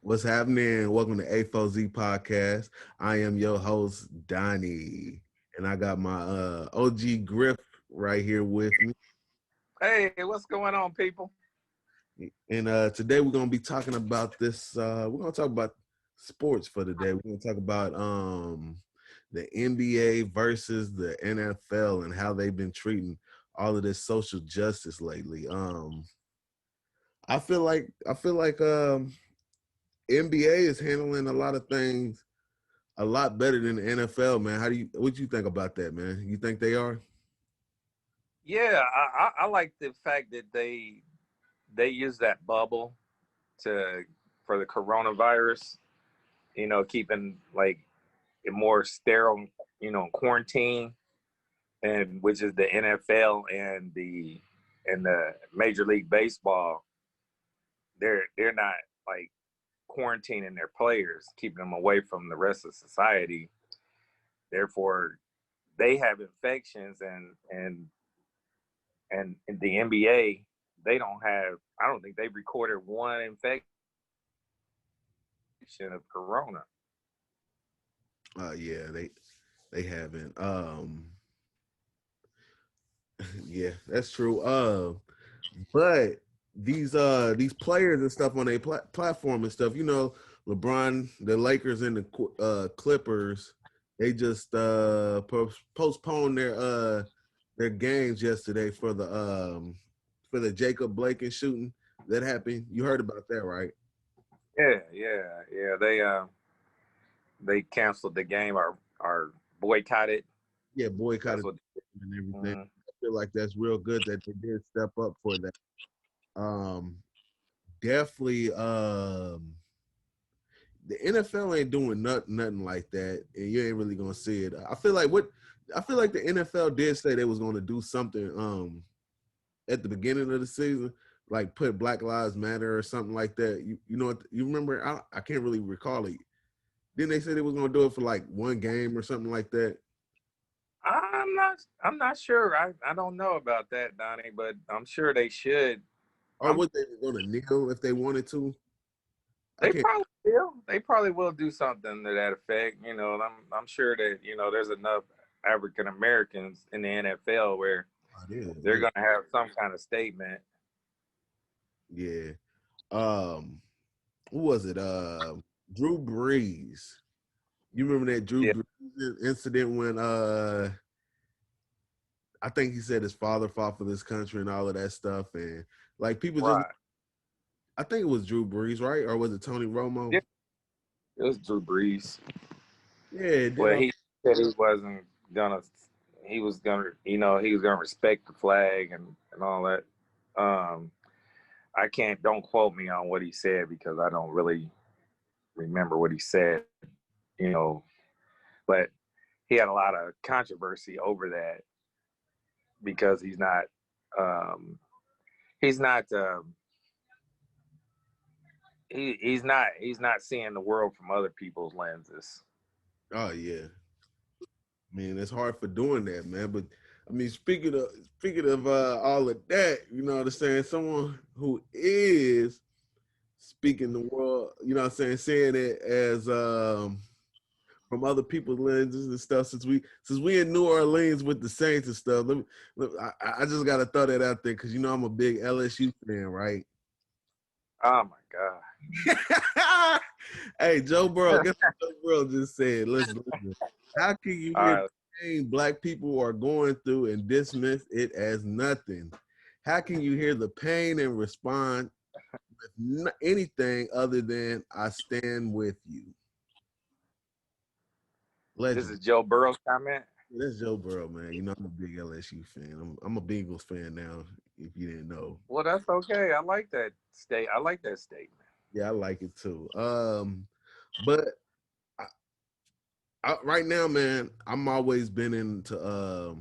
What's happening? Welcome to A4Z Podcast. I am your host, Donnie, and I got my OG Griff right here with me. Hey, what's going on, people? And today we're gonna be talking about this. We're gonna talk about sports for today. We're gonna talk about the NBA versus the NFL and how they've been treating all of this social justice lately. I feel like NBA is handling a lot of things a lot better than the NFL, man. What you think about that, man? You think they are? Yeah, I like the fact that they use that bubble to for the coronavirus. Keeping like it more sterile. Quarantine, and which is the NFL and the Major League Baseball. They're not like quarantining their players, keeping them away from the rest of society. Therefore, they have infections and in the NBA, they don't have. I don't think they've recorded one infection of corona. Yeah, they haven't. Yeah, that's true. But these players and stuff on their platform and stuff, LeBron, the Lakers, and the Clippers, they just postponed their games yesterday for the Jacob Blake and shooting that happened. You heard about that, right? Yeah. They canceled the game or boycotted. Yeah, That's boycotted what. and everything. Mm, I feel like that's real good that they did step up for that. Um, Definitely. The NFL ain't doing nothing like that, and you ain't really gonna see it. I feel like the NFL did say they was gonna do something at the beginning of the season, like put Black Lives Matter or something like that. You know what you remember? I can't really recall it. Didn't they say they was gonna do it for like one game or something like that? I'm not sure. I don't know about that, Donnie, but I'm sure they should. Or I'm what they were gonna kneel if they wanted to? I They can't. probably will. They probably will do something to that effect. I'm sure that there's enough African Americans in the NFL where they're Yeah, going to have some kind of statement. yeah. Who was it? Drew Brees. You remember that Drew Yeah, Brees incident when I think he said his father fought for this country and all of that stuff, and like people just right. I think it was Drew Brees, right? Or was it Tony Yeah, Romo? it was Drew Brees. Yeah, Well, he said he wasn't gonna. He was gonna, he was gonna respect the flag and all that. Um, I can't. Don't quote me on what he said because I don't really remember what he said. You know, but he had a lot of controversy over that because um, he's not he's not seeing the world from other people's lenses. oh yeah. I mean, it's hard for doing that, man. But I mean, speaking of all of that, you know what I'm saying? Someone who is speaking the world, you know what I'm saying it as from other people's lenses and stuff. Since we in New Orleans with the Saints and stuff, I just gotta throw that out there because I'm a big LSU fan, right? Oh my god! Hey, Joe Burrow, guess what Joe Burrow just said? Listen. How can you All hear right, the pain black people are going through and dismiss it as nothing? How can you hear the pain and respond with anything other than "I stand with you"? this Legend. is Joe Burrow's comment. That's Joe Burrow, man. I'm a big LSU fan. I'm a Bengals fan now. If you didn't know, Well, that's okay. I like that state. I like that statement. yeah, I like it too. But I, right now, man, I'm always been into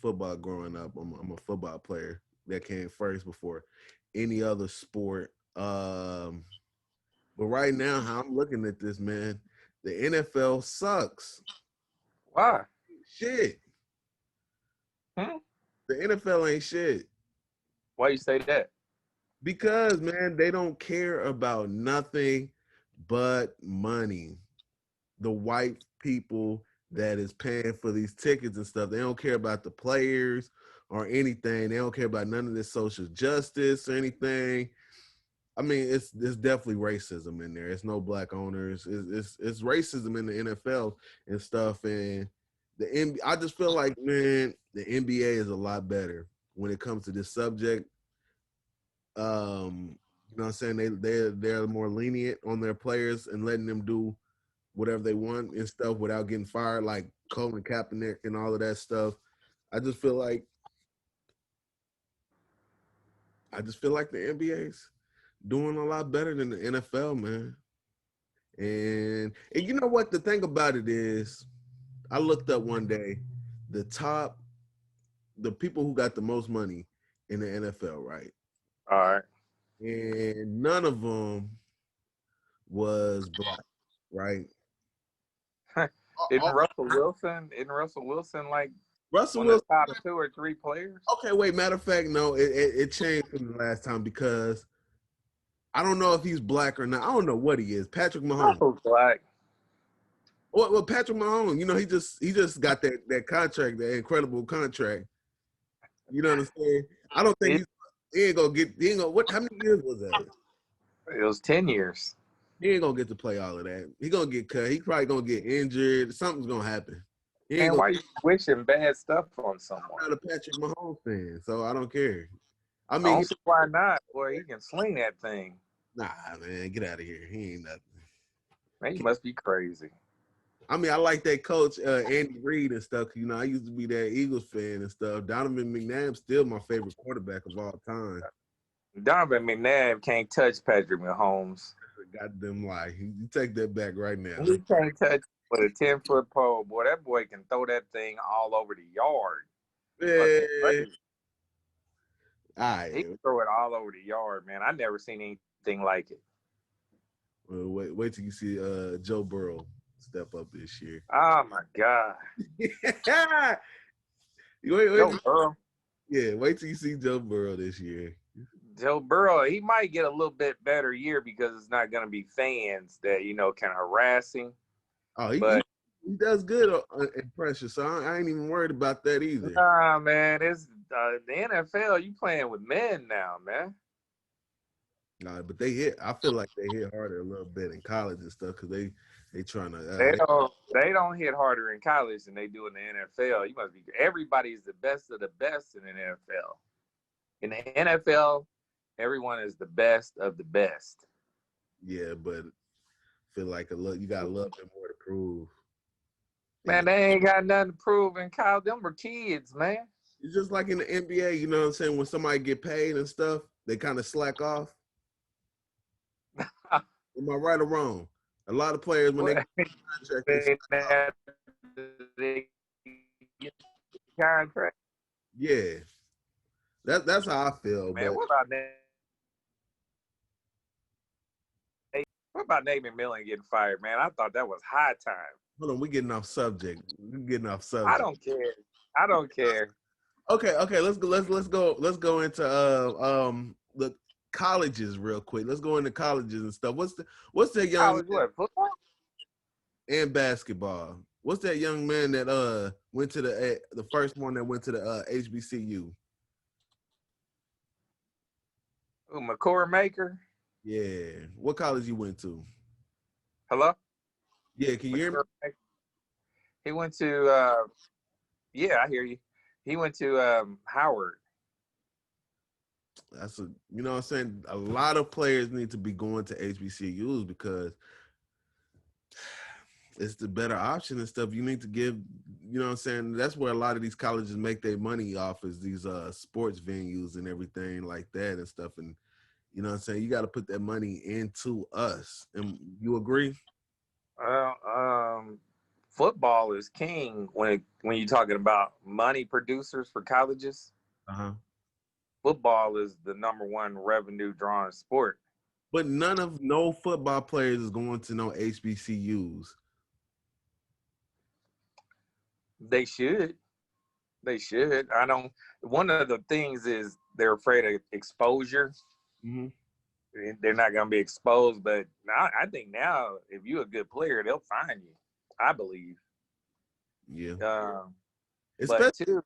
football growing up. I'm a football player that came first before any other sport. But right now, how I'm looking at this, man, the NFL sucks. Why? Shit, Hmm? the NFL ain't shit. Why you say that? Because man, they don't care about nothing but money. The white people that is paying for these tickets and stuff, they don't care about the players or anything. They don't care about none of this social justice or anything. I mean, it's definitely racism in there. It's no black owners. It's racism in the NFL and stuff. And I just feel like, man, the NBA is a lot better when it comes to this subject. You know what I'm saying? They're more lenient on their players and letting them do whatever they want and stuff without getting fired, like Colin Kaepernick and all of that stuff. I just feel like the NBA's doing a lot better than the NFL, man. And you know what? The thing about it is, I looked up one day the top, the people who got the most money in the NFL, right? All right. And none of them was black, right? Isn't All- Russell Wilson like Russell one of Wilson. the top 2 or 3 players? Okay, wait. Matter of fact, no, it changed from the last time because I don't know if he's black or not. I don't know what he is. Patrick Mahomes. Russell's black. Well, Patrick Mahomes. You know, he just got that contract, that incredible contract. You know what I'm saying? I don't think It, he ain't gonna get. He ain't gonna. What? How many years was that? it was 10 years. He ain't gonna get to play all of that. He gonna get cut. He probably gonna get injured. Something's gonna happen. He ain't Man, gonna. why you wishing bad stuff on someone? I'm not a Patrick Mahomes fan, so I don't care. I I mean, don't see why not. Boy, he can sling that thing. nah, man, get out of here. He ain't nothing. Man, you must be crazy. I mean, I like that coach Andy Reid and stuff. You know, I used to be that Eagles fan and stuff. Donovan McNabb's still my favorite quarterback of all time. Donovan McNabb can't touch Patrick Mahomes. Goddamn lie. You take that back right now. He can't touch with a 10-foot pole. Boy, that boy can throw that thing all over the yard. Man. All right. He can throw it all over the yard, man. I never seen anything like it. Well, wait till you see Joe Burrow step up this year. Oh my God. Joe Burrow. Yeah, wait till you see Joe Burrow this year. Joe Burrow, he might get a little bit better year because it's not going to be fans that, can harass him. Oh, he does good in pressure, so I ain't even worried about that either. Nah, man, it's the NFL. You playing with men now, man. Nah, but I feel like they hit harder a little bit in college and stuff because they trying to. They don't hit harder in college than they do in the NFL. You must be. Everybody's the best of the best in the NFL. In the NFL, everyone is the best of the best. Yeah, but feel like you got a little bit more to prove. Man, they ain't got nothing to prove in college. Them were kids, man. It's just like in the NBA, you know what I'm saying? When somebody get paid and stuff, they kind of slack off. Am I right or wrong? A lot of players when they get contract. Yeah. That's how I feel. Man, but what about Nate McMillan getting fired, man? I thought that was high time. Hold on, we getting off subject. I don't care. Okay, let's go into the colleges real quick. Let's go into colleges and stuff. What's that young College what, football? And basketball? What's that young man that went to the first one that went to the HBCU? McCord Maker? Yeah. What college you went to? Hello? Yeah, can you hear me? He went to yeah, I hear you. He went to Howard. You know what I'm saying? A lot of players need to be going to HBCUs because it's the better option and stuff. You need to give, you know what I'm saying? That's where a lot of these colleges make their money off, is these sports venues and everything like that and stuff. And you know what I'm saying? You got to put that money into us. And you agree? Football is king when you're talking about money producers for colleges. Uh-huh. Football is the number one revenue drawing sport. But no football players is going to no HBCUs. They should. One of the things is they're afraid of exposure. Mm-hmm. they're not going to be exposed. But now, I think now, if you're a good player, they'll find you. I believe. Yeah. But Especially too,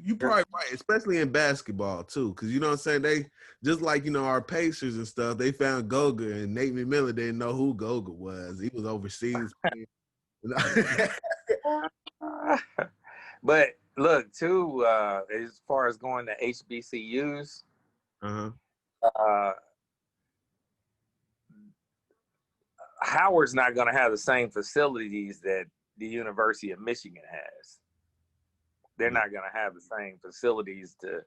you probably right, especially in basketball too, because you know what I'm saying. They just like our Pacers and stuff. They found Goga and Nate McMillan didn't know who Goga was. He was overseas. but look too, as far as going to HBCUs, Uh-huh. uh, Howard's not going to have the same facilities that the University of Michigan has. They're Yeah. not going to have the same facilities to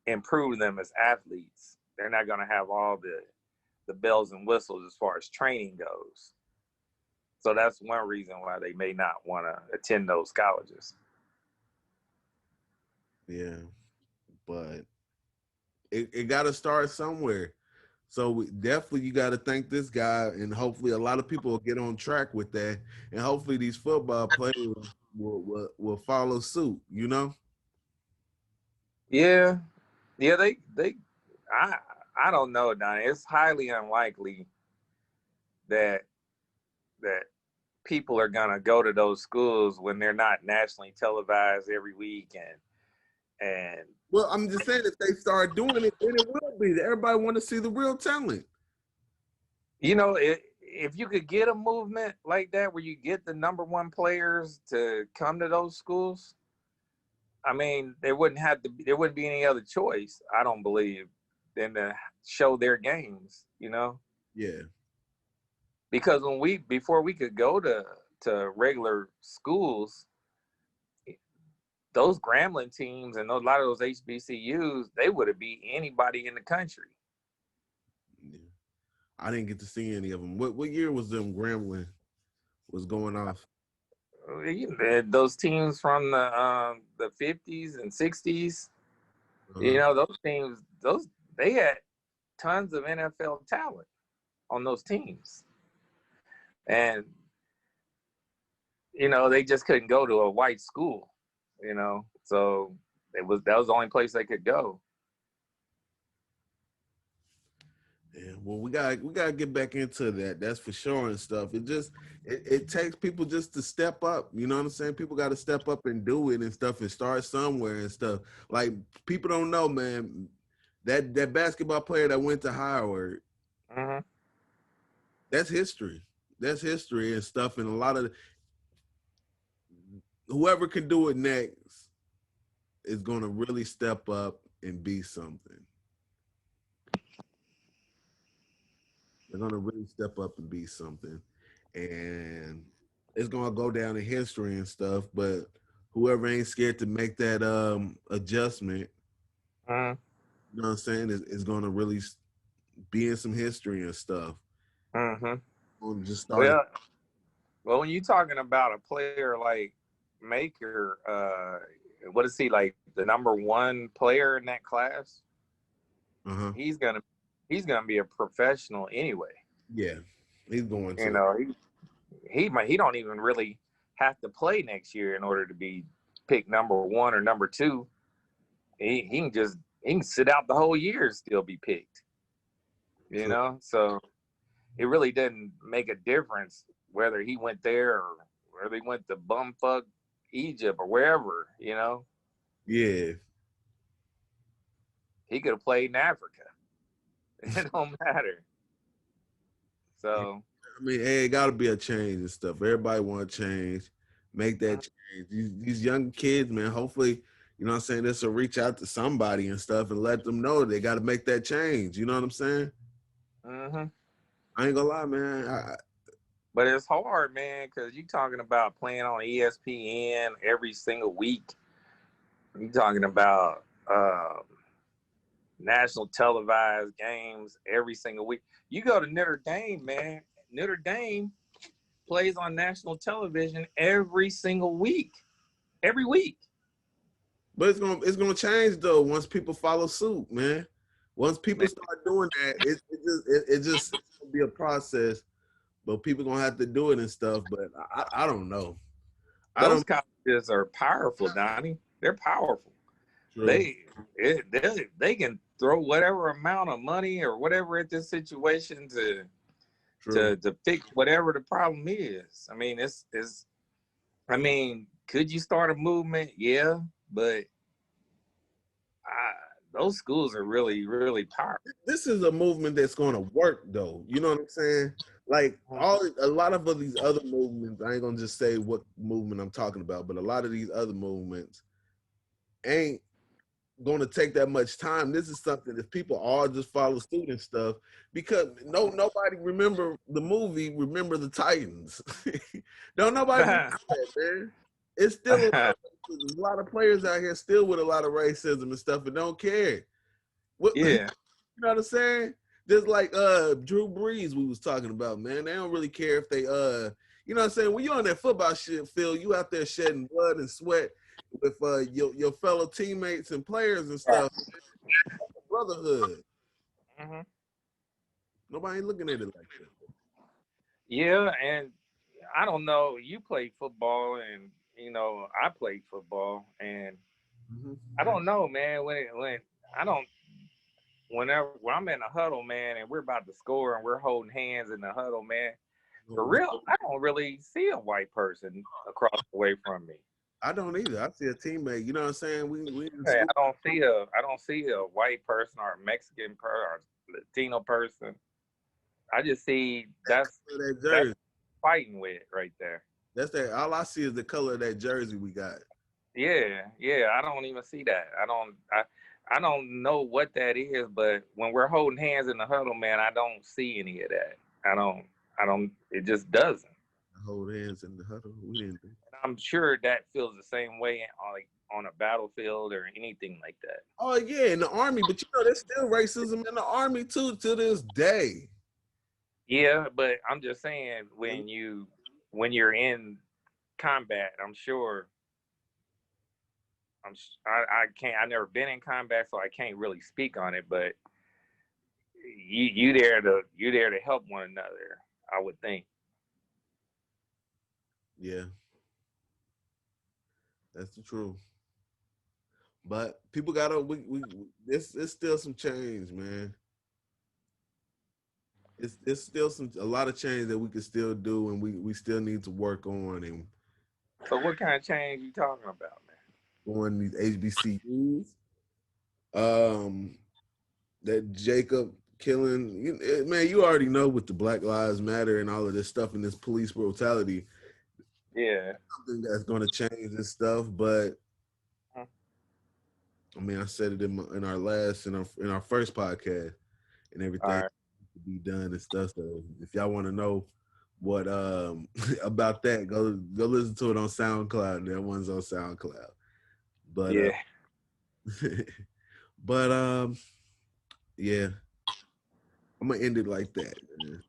improve them as athletes. They're not going to have all the bells and whistles as far as training goes. So that's one reason why they may not want to attend those colleges. Yeah, but it got to start somewhere. So definitely you got to thank this guy, and hopefully a lot of people will get on track with that, and hopefully these football players will follow suit. Yeah, yeah. I I don't know, Donnie. It's highly unlikely that that people are gonna go to those schools when they're not nationally televised every week and Well, I'm just saying if they start doing it, then it will be. Everybody want to see the real talent. if you could get a movement like that where you get the number one players to come to those schools, I mean, there wouldn't be any other choice, I don't believe, than to show their games, Yeah, because before we could go to regular schools, those Grambling teams and a lot of those HBCUs, they would have beat anybody in the country. yeah. I didn't get to see any of them. What year was them Grambling was going off? Those teams from the 50s and 60s, Uh-huh. those teams, they had tons of NFL talent on those teams, and they just couldn't go to a white school, so that was the only place they could go. Yeah, well, we gotta get back into that. That's for sure and stuff. It takes people just to step up. You know what I'm saying? People got to step up and do it and stuff and start somewhere and stuff. Like people don't know, man. That basketball player that went to Howard, Mm-hmm. that's history. That's history and stuff. And a lot of whoever can do it next is gonna really step up and be something. They're gonna really step up and be something, and it's gonna go down in history and stuff. But whoever ain't scared to make that adjustment, Mm-hmm. you know what I'm saying, is gonna really be in some history and stuff. Mm-hmm. On just started. Well, when you're talking about a player like Maker, what is he, like the number one player in that class? Uh-huh. He's gonna be a professional anyway. Yeah, he's going You to. know, he don't even really have to play next year in order to be picked number one or number two. He can sit out the whole year and still be picked. So it really didn't make a difference whether he went there or whether he went to bumfuck Egypt or wherever. Yeah. He could have played in Africa. It don't matter. So I mean, hey, it got to be a change and stuff. Everybody want to change, make that mm-hmm. change. These young kids, man, hopefully, you know what I'm saying, this will reach out to somebody and stuff and let them know they got to make that change. You know what I'm saying? Mm-hmm. I ain't gonna lie, man. But it's hard, man, because you're talking about playing on ESPN every single week. You're talking about national televised games every single week. You go to Notre Dame, man. Notre Dame plays on national television every single week. Every week. But it's gonna change though once people follow suit, man. Once people Man, start doing that, it's gonna be a process. But people gonna have to do it and stuff. But I don't know. I those don't. colleges are powerful, Donnie. They're powerful. True. They can throw whatever amount of money or whatever at this situation True. to fix whatever the problem is. I mean, it's I mean, could you start a movement? Yeah, but I, those schools are really powerful. This is a movement that's going to work, though. You know what I'm saying? Like a lot of these other movements. I ain't gonna just say what movement I'm talking about, but a lot of these other movements ain't going to take that much time. This is something if people all just follow student stuff, because nobody remember the movie. Remember the Titans? Don't nobody remember that, man. It's still a lot of racism. A lot of players out here still with a lot of racism and stuff and don't care. What Yeah, you know what I'm saying? Just like Drew Brees we was talking about, man. They don't really care if they you know what I'm saying? When you're on that football shit field, you out there shedding blood and sweat with your fellow teammates and players and stuff. Brotherhood. hmm Nobody ain't looking at it like that. yeah, and I don't know. You played football, and I played football, and I Mm-hmm. don't know, man. When I don't whenever when I'm in a huddle, man, and we're about to score and we're holding hands in the huddle, man. For real, I don't really see a white person across the way from me. I don't either. I see a teammate. You know what I'm saying? We in Hey, school. I don't see a white person or a Mexican person or a Latino person. I just see That that's jersey. fighting with right there. That's that. All I see is the color of that jersey we got. Yeah. I don't even see that. I don't know what that is, but when we're holding hands in the huddle, man, I don't see any of that. I don't. It just doesn't. Hold hands in the huddle. We didn't. And I'm sure that feels the same way on on a battlefield or anything like that. Oh yeah, in the army, but you know there's still racism in the army too to this day. Yeah, but I'm just saying when you're in combat, I'm sure I can't I've never been in combat, so I can't really speak on it. But you there to help one another. I would think. Yeah, that's the truth. But people gotta this it's still some change, man. It's still a lot of change that we can still do and we still need to work on and So what kind of change you talking about, man? on these HBCUs. Um that Jacob killing man, you already know with the Black Lives Matter and all of this stuff and this police brutality, Yeah. something that's gonna change this stuff, but I mean, I said it in our first podcast and All everything right. to be done and stuff. So if y'all want to know what about that, go listen to it on SoundCloud. That one's on SoundCloud. But Yeah. but yeah, I'm gonna end it like that, man.